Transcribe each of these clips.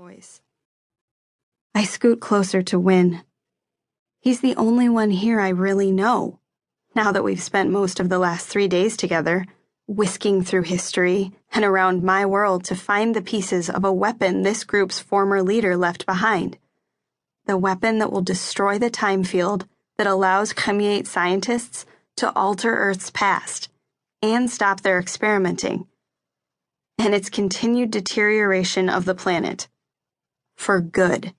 voice. I scoot closer to Win. He's the only one here I really know, now that we've spent most of the last 3 days together, whisking through history and around my world to find the pieces of a weapon this group's former leader left behind. The weapon that will destroy the time field that allows Khemiate scientists to alter Earth's past and stop their experimenting, and its continued deterioration of the planet. For good.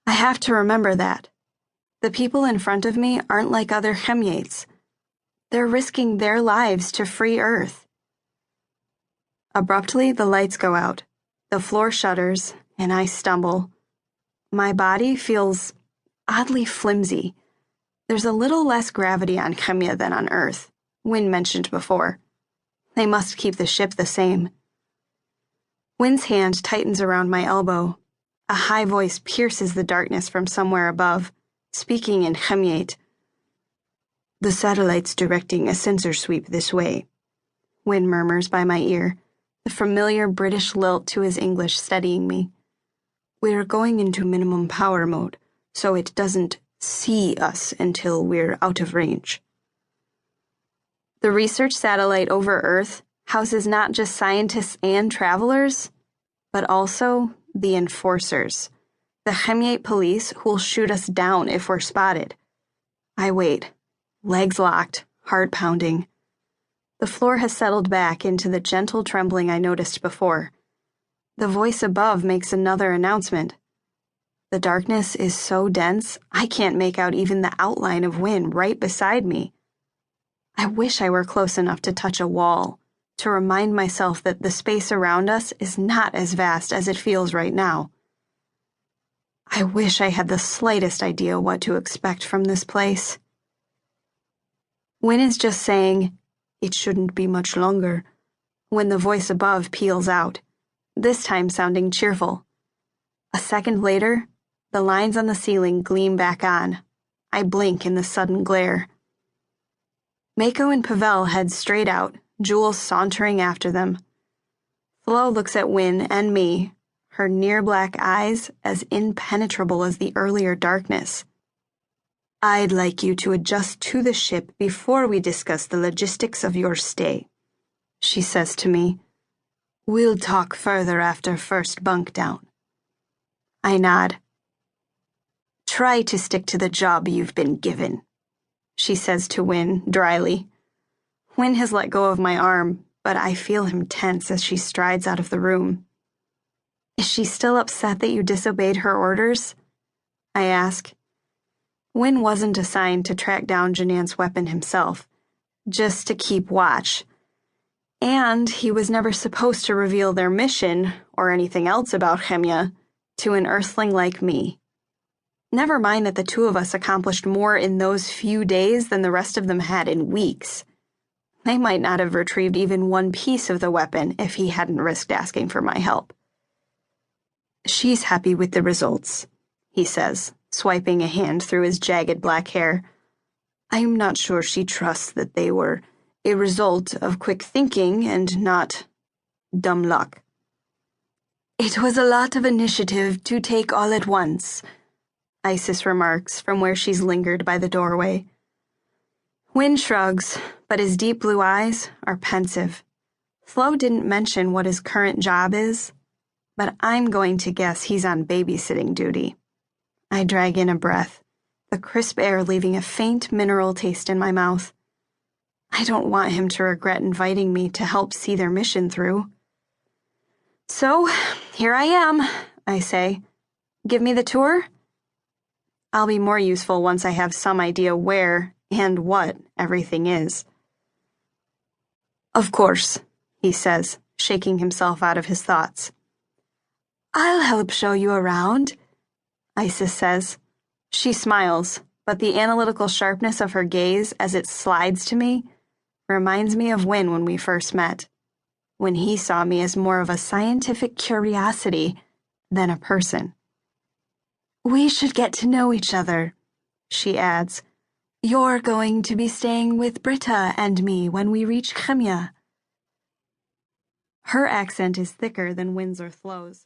I have to remember that. The people in front of me aren't like other Khemiates. They're risking their lives to free Earth. Abruptly, the lights go out. The floor shudders, and I stumble. My body feels oddly flimsy. There's a little less gravity on Khemia than on Earth, Wynn mentioned before. They must keep the ship the same. Wynn's hand tightens around my elbow. A high voice pierces the darkness from somewhere above, speaking in Khemiate. "The satellite's directing a sensor sweep this way," Wynn murmurs by my ear, the familiar British lilt to his English steadying me. "We're going into minimum power mode, so it doesn't see us until we're out of range." The research satellite over Earth houses not just scientists and travelers, but also the enforcers, the Khemiate police who'll shoot us down if we're spotted. I wait, legs locked, heart pounding. The floor has settled back into the gentle trembling I noticed before. The voice above makes another announcement. The darkness is so dense, I can't make out even the outline of Wynn right beside me. I wish I were close enough to touch a wall, to remind myself that the space around us is not as vast as it feels right now. I wish I had the slightest idea what to expect from this place. Wynn is just saying, "It shouldn't be much longer," when the voice above peals out, this time sounding cheerful. A second later, the lines on the ceiling gleam back on. I blink in the sudden glare. Mako and Pavel head straight out, Jule sauntering after them. Flo looks at Wynn and me, her near-black eyes as impenetrable as the earlier darkness. "I'd like you to adjust to the ship before we discuss the logistics of your stay," she says to me. "We'll talk further after first bunk down." I nod. "Try to stick to the job you've been given," she says to Wynn dryly. Wynn has let go of my arm, but I feel him tense as she strides out of the room. "Is she still upset that you disobeyed her orders?" I ask. Wynn wasn't assigned to track down Janant's weapon himself, just to keep watch. And he was never supposed to reveal their mission, or anything else about Khemia, to an Earthling like me. Never mind that the two of us accomplished more in those few days than the rest of them had in weeks. They might not have retrieved even one piece of the weapon if he hadn't risked asking for my help. "She's happy with the results," he says, swiping a hand through his jagged black hair. "I'm not sure she trusts that they were a result of quick thinking and not dumb luck." "It was a lot of initiative to take all at once," Isis remarks from where she's lingered by the doorway. Wynn shrugs, but his deep blue eyes are pensive. Flo didn't mention what his current job is, but I'm going to guess he's on babysitting duty. I drag in a breath, the crisp air leaving a faint mineral taste in my mouth. I don't want him to regret inviting me to help see their mission through. "So, here I am," I say. "Give me the tour?" I'll be more useful once I have some idea where and what everything is. "Of course," he says, shaking himself out of his thoughts. "I'll help show you around," Isis says. She smiles, but the analytical sharpness of her gaze as it slides to me reminds me of when we first met, when he saw me as more of a scientific curiosity than a person. "We should get to know each other," she adds. "You're going to be staying with Britta and me when we reach Khemia." Her accent is thicker than Wynn's or Flo's.